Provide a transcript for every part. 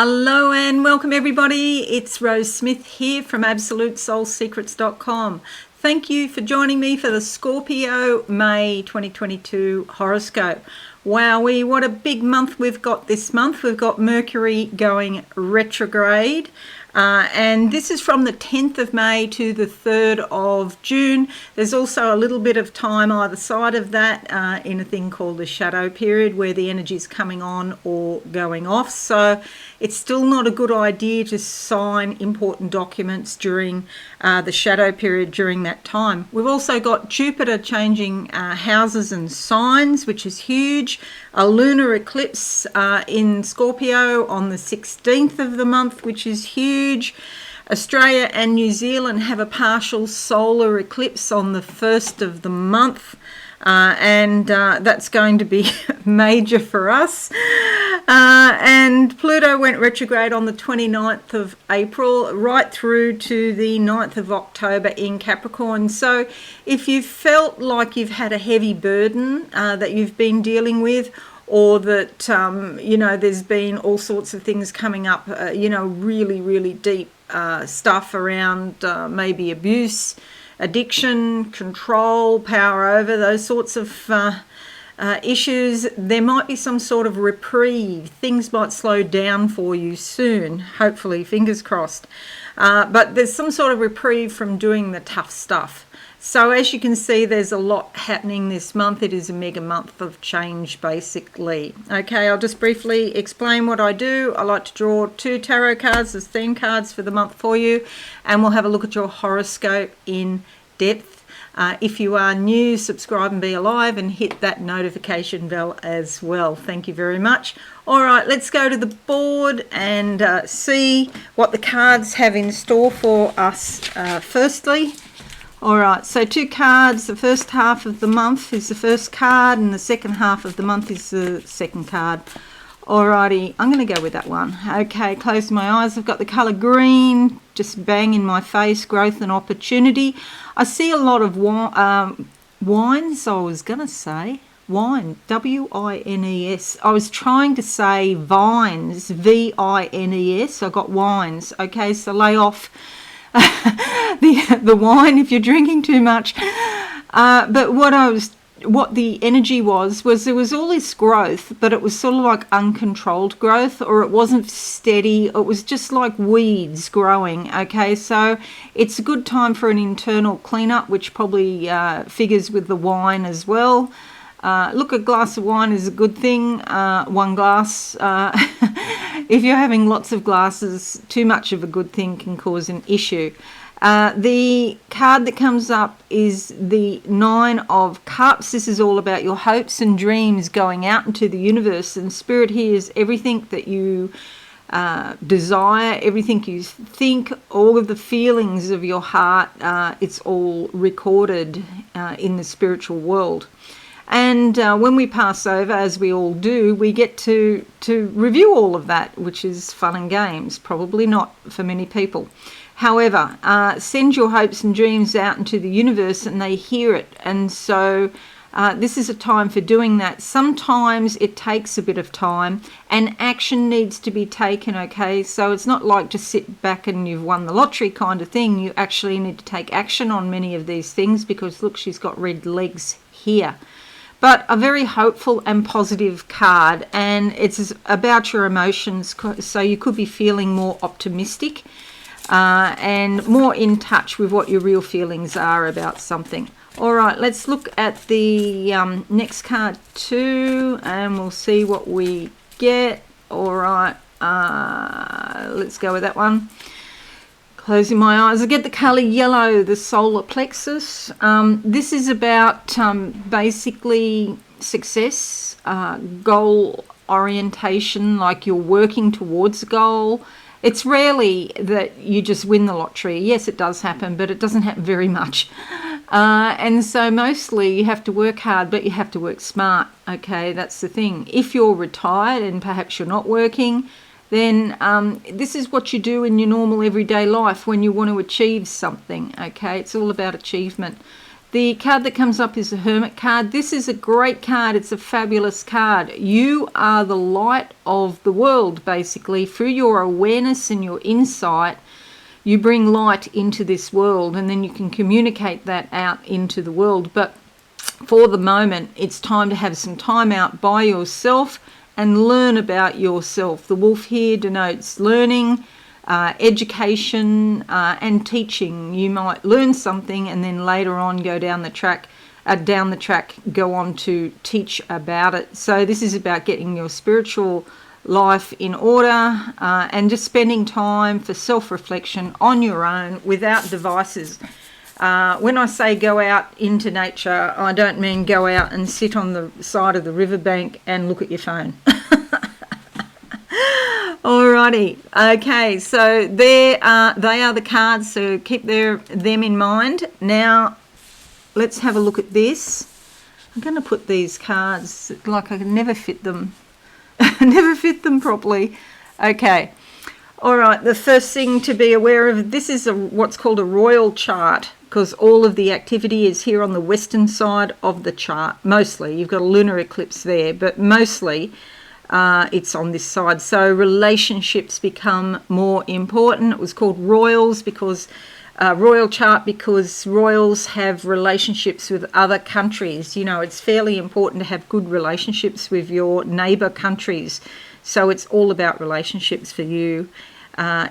Hello and welcome everybody. It's Rose Smith here from AbsoluteSoulSecrets.com. Thank you for joining me for the Scorpio May 2022 horoscope. Wowee, what a big month we've got this month. We've got Mercury going retrograde. And this is from the 10th of May to the 3rd of June. There's also a little bit of time either side of that in a thing called the shadow period where the energy is coming on or going off. So it's still not a good idea to sign important documents during the shadow period during that time. We've also got Jupiter changing houses and signs, which is huge. A lunar eclipse in Scorpio on the 16th of the month, which is huge. Australia and New Zealand have a partial solar eclipse on the 1st of the month. And that's going to be major for us. And Pluto went retrograde on the 29th of April right through to the 9th of October in Capricorn. So if you felt like you've had a heavy burden that you've been dealing with, or that, there's been all sorts of things coming up, really, really deep stuff around maybe abuse, addiction, control, power over, those sorts of issues, there might be some sort of reprieve. Things might slow down for you soon, hopefully, fingers crossed. But there's some sort of reprieve from doing the tough stuff. So as you can see, there's a lot happening this month. It is a mega month of change, basically. Okay, I'll just briefly explain what I do. I like to draw 2 tarot cards as theme cards for the month for you, and we'll have a look at your horoscope in depth. If you are new, subscribe and be alive and hit that notification bell as well. Thank you very much. All right, let's go to the board and see what the cards have in store for us firstly. All right, so 2 cards. The first half of the month is the first card and the second half of the month is the second card. Alrighty, I'm going to go with that one. Okay, close my eyes. I've got the colour green, just bang in my face, growth and opportunity. I see a lot of wines, I was going to say. Wine, W-I-N-E-S. I was trying to say vines, V-I-N-E-S. I got wines. Okay, so lay off the wine if you're drinking too much. But what the energy was there was all this growth, but it was sort of like uncontrolled growth, or it wasn't steady. It was just like weeds growing. Okay, so it's a good time for an internal cleanup, which probably figures with the wine as well. Look, a glass of wine is a good thing. 1 glass. If you're having lots of glasses, too much of a good thing can cause an issue. The card that comes up is the 9 of Cups. This is all about your hopes and dreams going out into the universe. And Spirit here is everything that you desire, everything you think, all of the feelings of your heart. It's all recorded in the spiritual world. And when we pass over, as we all do, we get to review all of that, which is fun and games. Probably not for many people. However, send your hopes and dreams out into the universe and they hear it. And so this is a time for doing that. Sometimes it takes a bit of time and action needs to be taken, okay? So it's not like just sit back and you've won the lottery kind of thing. You actually need to take action on many of these things because, look, she's got red legs here. But a very hopeful and positive card, and it's about your emotions, so you could be feeling more optimistic and more in touch with what your real feelings are about something. All right, let's look at the next card too, and we'll see what we get. All right, let's go with that one. Closing my eyes, I get the colour yellow, the solar plexus. This is about basically success, goal orientation, like you're working towards a goal. It's rarely that you just win the lottery. Yes, it does happen, but it doesn't happen very much. And so mostly you have to work hard, but you have to work smart. Okay, that's the thing. If you're retired and perhaps you're not working, then this is what you do in your normal everyday life when you want to achieve something. Okay, it's all about achievement. The card that comes up is the Hermit card. This is a great card. It's a fabulous card. You are the light of the world, basically. Through your awareness and your insight, you bring light into this world, and then you can communicate that out into the world. But for the moment, it's time to have some time out by yourself and learn about yourself. The wolf here denotes learning, education, and teaching. You might learn something and then later on go down the track, go on to teach about it. So this is about getting your spiritual life in order and just spending time for self-reflection on your own without devices. When I say go out into nature, I don't mean go out and sit on the side of the riverbank and look at your phone. Alrighty, okay, so they are the cards, so keep them in mind. Now, let's have a look at this. I'm going to put these cards, like I can never fit them, never fit them properly. Okay, alright, the first thing to be aware of, this is what's called a royal chart, because all of the activity is here on the western side of the chart, mostly. You've got a lunar eclipse there, but mostly it's on this side. So relationships become more important. It was called royals because royal chart because royals have relationships with other countries. You know, it's fairly important to have good relationships with your neighbour countries. So it's all about relationships for you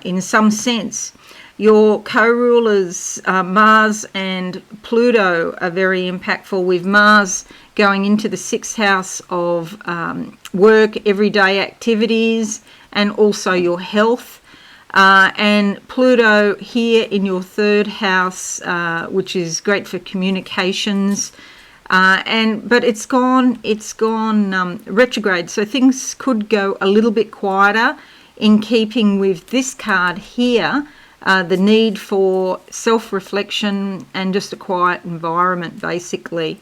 in some sense. Your co-rulers, Mars and Pluto, are very impactful, with Mars going into the 6th house of work, everyday activities, and also your health. And Pluto here in your 3rd house, which is great for communications. But it's gone retrograde, so things could go a little bit quieter, in keeping with this card here. The need for self-reflection and just a quiet environment, basically.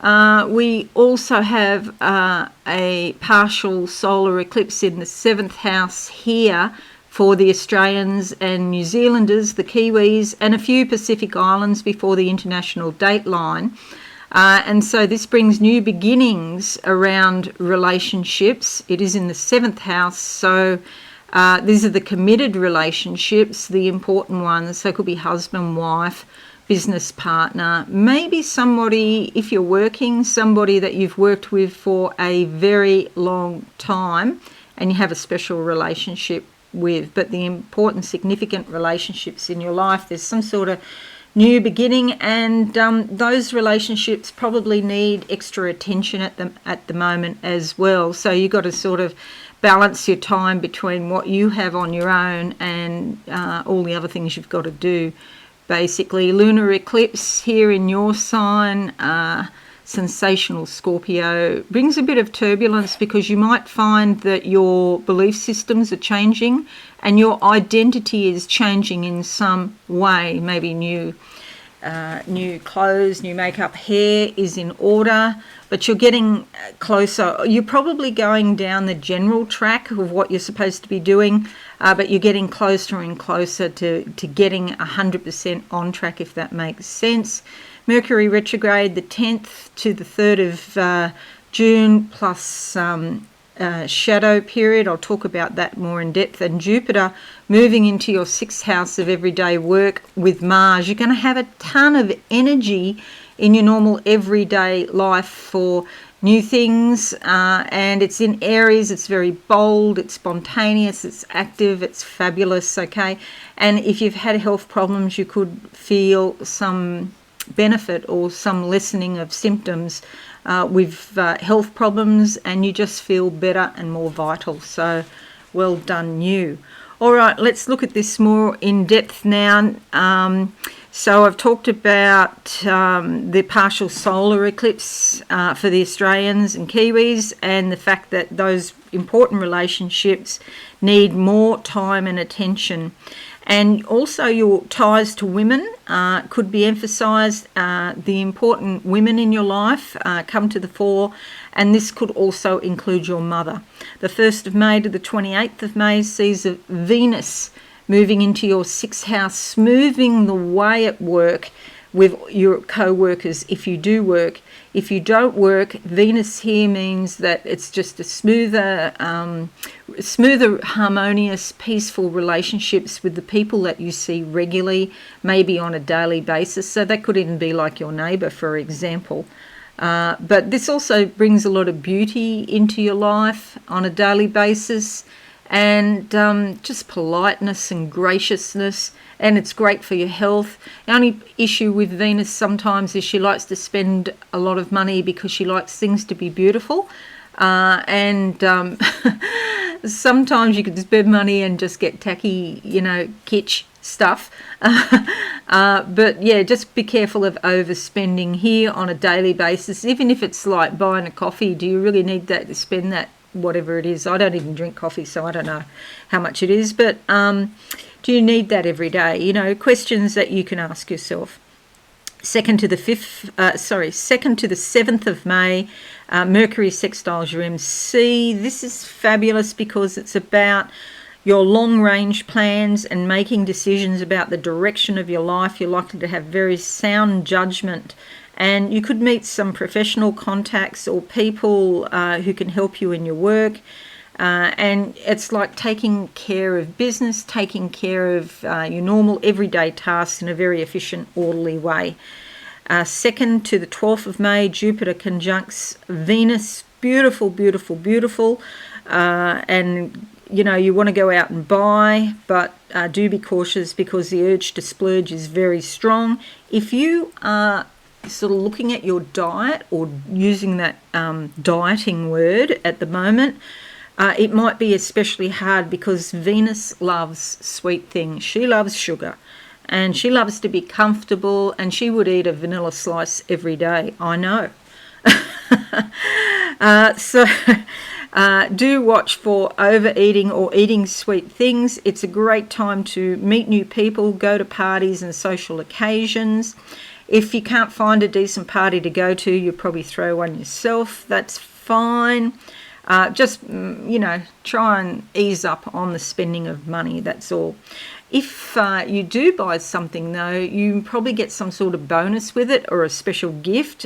We also have a partial solar eclipse in the 7th house here for the Australians and New Zealanders, the Kiwis, and a few Pacific Islands before the international date line. And so this brings new beginnings around relationships. It is in the 7th house, so these are the committed relationships, the important ones. So it could be husband, wife, business partner, maybe somebody, if you're working, somebody that you've worked with for a very long time and you have a special relationship with. But the important, significant relationships in your life, there's some sort of new beginning, and those relationships probably need extra attention at the moment as well. So you've got to sort of balance your time between what you have on your own and all the other things you've got to do. Basically, lunar eclipse here in your sign, Sensational Scorpio, brings a bit of turbulence because you might find that your belief systems are changing and your identity is changing in some way. Maybe new clothes, new makeup, hair is in order, but you're getting closer. You're probably going down the general track of what you're supposed to be doing, but you're getting closer and closer to getting 100% on track, if that makes sense. Mercury retrograde, the 10th to the 3rd of June, plus shadow period. I'll talk about that more in depth. And Jupiter moving into your 6th house of everyday work with Mars. You're going to have a ton of energy in your normal everyday life for new things, and it's in Aries. It's very bold, it's spontaneous, it's active, it's fabulous, okay? And if you've had health problems, you could feel some benefit or some lessening of symptoms with health problems, and you just feel better and more vital. So well done, you. All right, let's look at this more in depth now. So I've talked about the partial solar eclipse for the Australians and Kiwis, and the fact that those important relationships need more time and attention. And also your ties to women could be emphasised. The important women in your life come to the fore, and this could also include your mother. The 1st of May to the 28th of May sees Venus moving into your 6th house, smoothing the way at work with your co-workers if you do work. If you don't work, Venus here means that it's just a smoother, harmonious, peaceful relationships with the people that you see regularly, maybe on a daily basis. So that could even be like your neighbour, for example. But this also brings a lot of beauty into your life on a daily basis, and just politeness and graciousness, and it's great for your health. The only issue with Venus sometimes is she likes to spend a lot of money because she likes things to be beautiful, and sometimes you can spend money and just get tacky, kitsch stuff. But yeah, just be careful of overspending here on a daily basis. Even if it's like buying a coffee, do you really need that to spend that, whatever it is? I don't even drink coffee, so I don't know how much it is, but do you need that every day? Questions that you can ask yourself. 2nd to the 7th of May, Mercury sextiles your MC. This is fabulous because it's about your long-range plans and making decisions about the direction of your life. You're likely to have very sound judgment, and you could meet some professional contacts or people who can help you in your work. And it's like taking care of business, taking care of your normal everyday tasks in a very efficient, orderly way. 2nd to the 12th of May, Jupiter conjuncts Venus. Beautiful, beautiful, beautiful. And you want to go out and buy, but do be cautious because the urge to splurge is very strong. If you are sort of looking at your diet or using that dieting word at the moment, it might be especially hard because Venus loves sweet things. She loves sugar, and she loves to be comfortable, and she would eat a vanilla slice every day. I know. Do watch for overeating or eating sweet things. It's a great time to meet new people, go to parties and social occasions. If you can't find a decent party to go to, you'll probably throw one yourself. That's fine. Just try and ease up on the spending of money, that's all. If you do buy something, though, you probably get some sort of bonus with it or a special gift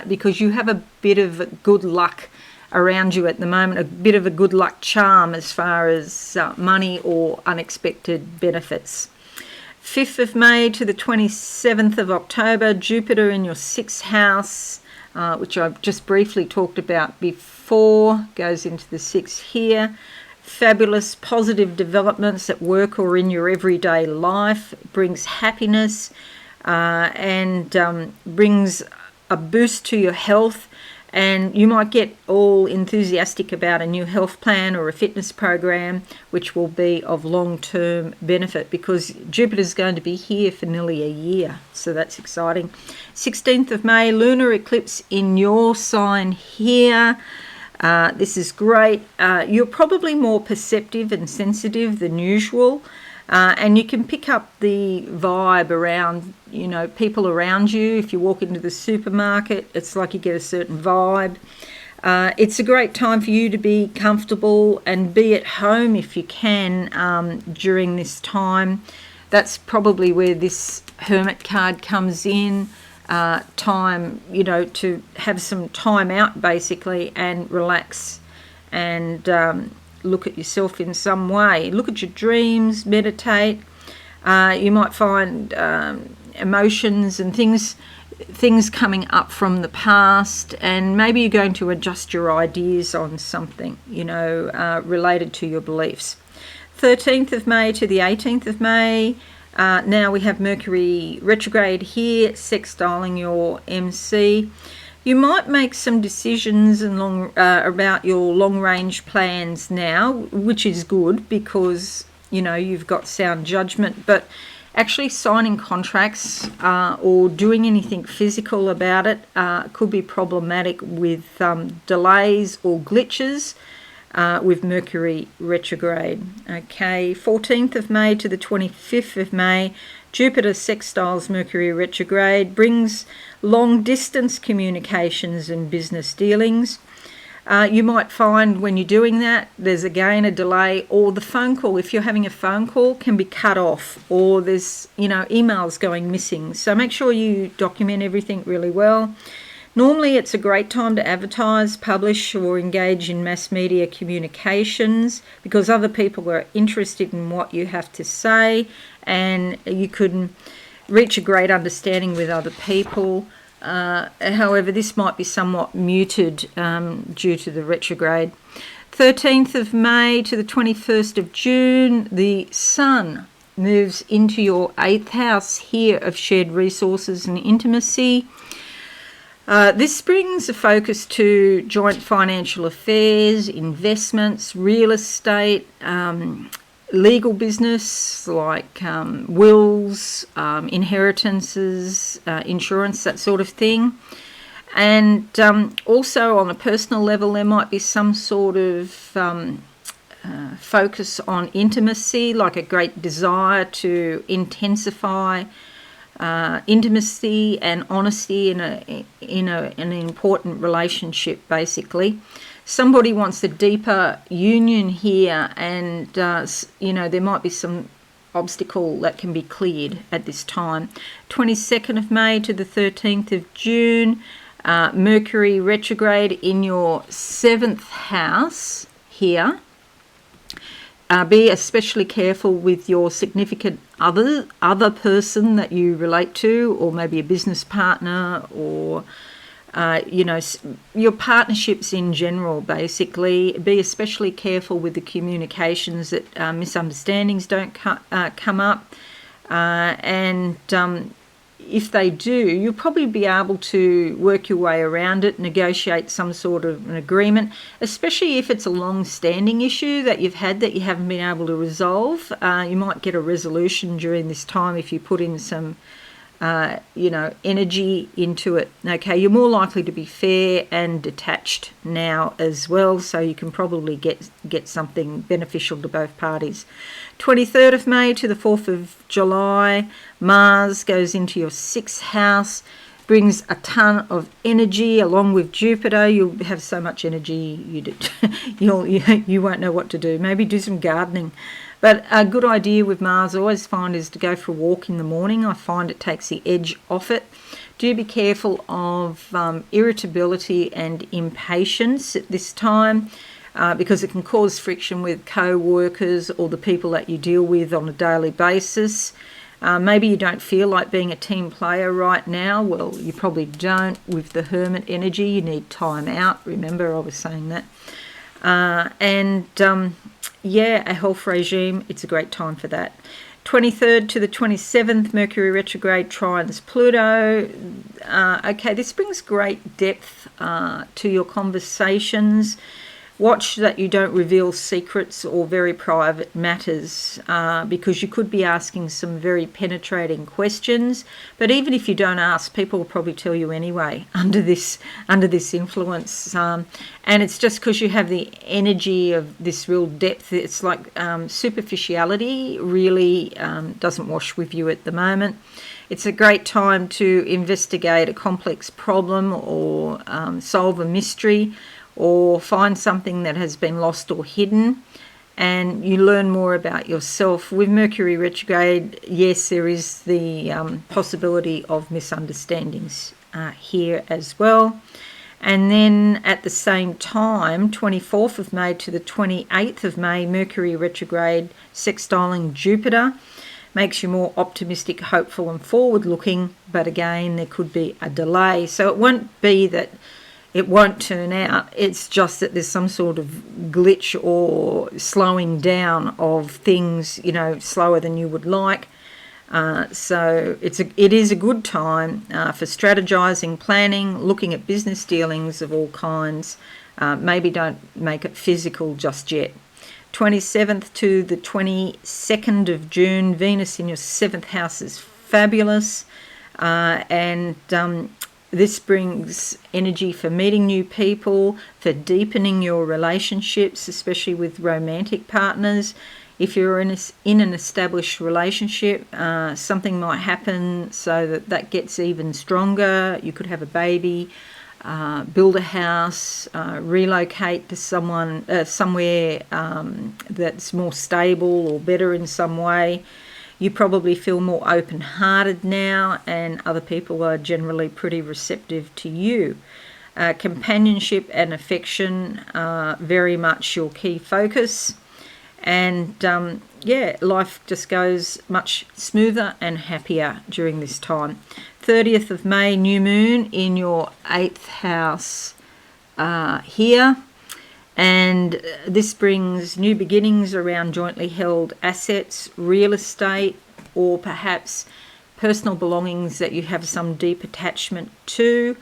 because you have a bit of good luck around you at the moment, a bit of a good luck charm as far as money or unexpected benefits. 5th of May to the 27th of October, Jupiter in your 6th house, which I've just briefly talked about before, goes into the 6th here. Fabulous positive developments at work or in your everyday life, brings happiness and brings a boost to your health. And you might get all enthusiastic about a new health plan or a fitness program, which will be of long-term benefit because Jupiter's going to be here for nearly a year. So that's exciting. 16th of May, lunar eclipse in your sign here. This is great. You're probably more perceptive and sensitive than usual. And you can pick up the vibe around, people around you. If you walk into the supermarket, it's like you get a certain vibe. It's a great time for you to be comfortable and be at home if you can during this time. That's probably where this Hermit card comes in. Time, to have some time out basically and relax and look at yourself in some way. Look at your dreams, meditate. You might find emotions and things coming up from the past, and maybe you're going to adjust your ideas on something, related to your beliefs. 13th of May to the 18th of May. Now we have Mercury retrograde here, sextiling your MC. You might make some decisions about your long-range plans now, which is good because, you've got sound judgment. But actually signing contracts or doing anything physical about it could be problematic with delays or glitches with Mercury retrograde. Okay, 14th of May to the 25th of May, Jupiter sextiles Mercury retrograde, brings long-distance communications and business dealings. You might find when you're doing that, there's again a delay, or the phone call, if you're having a phone call, can be cut off, or there's, emails going missing. So make sure you document everything really well. Normally it's a great time to advertise, publish, or engage in mass media communications, because other people are interested in what you have to say, and you could reach a great understanding with other people. However, this might be somewhat muted due to the retrograde. 13th of May to the 21st of June, the Sun moves into your 8th house here of shared resources and intimacy. This brings a focus to joint financial affairs, investments, real estate, legal business like wills, inheritances, insurance, that sort of thing. And also on a personal level, there might be some sort of focus on intimacy, like a great desire to intensify intimacy and honesty in an important relationship, basically. Somebody wants a deeper union here, and there might be some obstacle that can be cleared at this time. 22nd of May to the 13th of June, Mercury retrograde in your 7th house here. Be especially careful with your significant other person that you relate to, or maybe a business partner, or your partnerships in general, basically. Be especially careful with the communications that misunderstandings don't come up. And if they do, you'll probably be able to work your way around it, negotiate some sort of an agreement, especially if it's a long-standing issue that you've had that you haven't been able to resolve. You might get a resolution during this time if you put in some energy into it. Okay, you're more likely to be fair and detached now as well, so you can probably get something beneficial to both parties. 23rd of May to the 4th of July, Mars goes into your 6th house, brings a ton of energy along with Jupiter. You'll have so much energy you won't know what to do. Maybe do some gardening. But a good idea with Mars, I always find, is to go for a walk in the morning. I find it takes the edge off it. Do be careful of irritability and impatience at this time, because it can cause friction with co-workers or the people that you deal with on a daily basis. Maybe you don't feel like being a team player right now. Well, you probably don't with the Hermit energy. You need time out. Remember, I was saying that. A health regime, it's a great time for that. 23rd to the 27th, Mercury retrograde trines Pluto. This brings great depth to your conversations. Watch that you don't reveal secrets or very private matters, because you could be asking some very penetrating questions. But even if you don't ask, people will probably tell you anyway under this influence. And it's just because you have the energy of this real depth. It's like superficiality really doesn't wash with you at the moment. It's a great time to investigate a complex problem or solve a mystery, or find something that has been lost or hidden, and you learn more about yourself. With Mercury retrograde, yes, there is the possibility of misunderstandings here as well. And then at the same time, 24th of May to the 28th of May, Mercury retrograde sextiling Jupiter makes you more optimistic, hopeful and forward-looking, but again, there could be a delay. So it won't be that it won't turn out. It's just that there's some sort of glitch or slowing down of things, slower than you would like. So it is a good time for strategizing, planning, looking at business dealings of all kinds. Maybe don't make it physical just yet. 27th to the 22nd of June, Venus in your 7th house is fabulous. This brings energy for meeting new people, for deepening your relationships, especially with romantic partners. If you're in an established relationship, something might happen so that gets even stronger. You could have a baby. build a house, relocate to somewhere that's more stable or better in some way. You probably feel more open-hearted now, and other people are generally pretty receptive to you. Companionship and affection are very much your key focus. And life just goes much smoother and happier during this time. 30th of May, new moon in your 8th house here. And this brings new beginnings around jointly held assets, real estate, or perhaps personal belongings that you have some deep attachment to.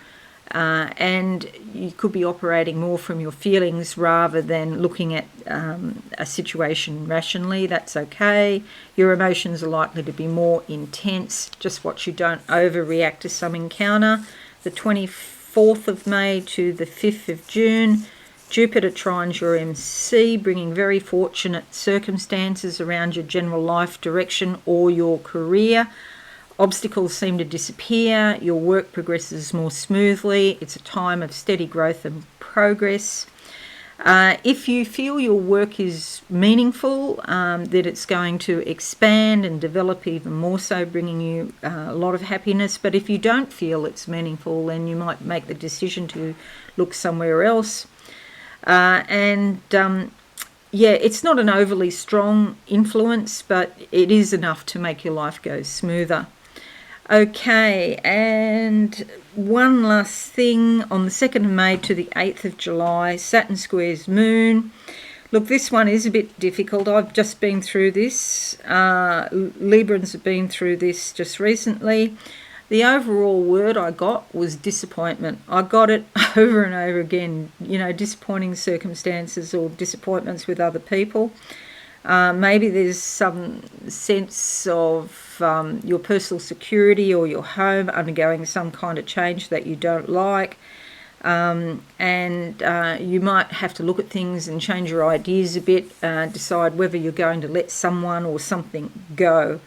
And you could be operating more from your feelings rather than looking at a situation rationally. That's okay. Your emotions are likely to be more intense. Just watch you don't overreact to some encounter. The 24th of May to the 5th of June, Jupiter trines your MC, bringing very fortunate circumstances around your general life direction or your career. Obstacles seem to disappear. Your work progresses more smoothly. It's a time of steady growth and progress. If you feel your work is meaningful, that it's going to expand and develop even more so, bringing you a lot of happiness. But if you don't feel it's meaningful, then you might make the decision to look somewhere else. It's not an overly strong influence, but it is enough to make your life go smoother. Okay, and one last thing, on the 2nd of May to the 8th of July, Saturn squares Moon. Look, this one is a bit difficult. I've just been through this. Librans have been through this just recently. The overall word I got was disappointment. I got it over and over again, disappointing circumstances or disappointments with other people. Maybe there's some sense of your personal security or your home undergoing some kind of change that you don't like. You might have to look at things and change your ideas a bit, decide whether you're going to let someone or something go.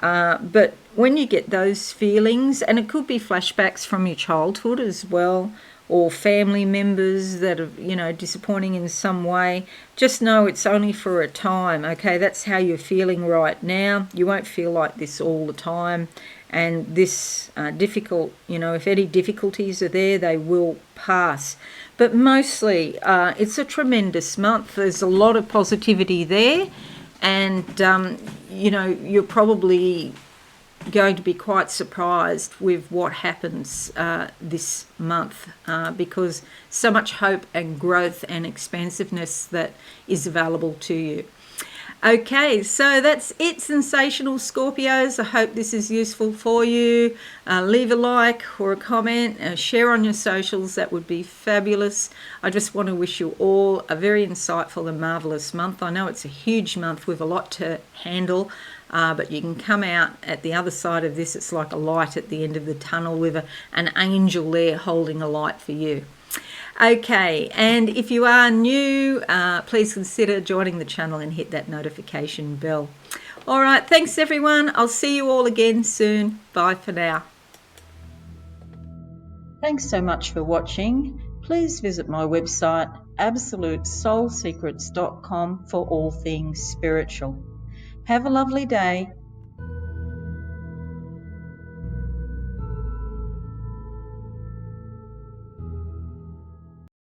But when you get those feelings, and it could be flashbacks from your childhood as well, or family members that are, disappointing in some way, just know it's only for a time, okay? That's how you're feeling right now. You won't feel like this all the time. And this if any difficulties are there, they will pass. But mostly, it's a tremendous month. There's a lot of positivity there. And, you're probably going to be quite surprised with what happens this month because so much hope and growth and expansiveness that is available to you. Okay, so that's it, Sensational Scorpios. I hope this is useful for you. Leave a like or a comment, share on your socials. That would be fabulous. I just want to wish you all a very insightful and marvellous month. I know it's a huge month with a lot to handle, but you can come out at the other side of this. It's like a light at the end of the tunnel with an angel there holding a light for you. Okay, and if you are new, please consider joining the channel and hit that notification bell. All right, thanks everyone. I'll see you all again soon. Bye for now. Thanks so much for watching. Please visit my website, absolutesoulsecrets.com, for all things spiritual. Have a lovely day.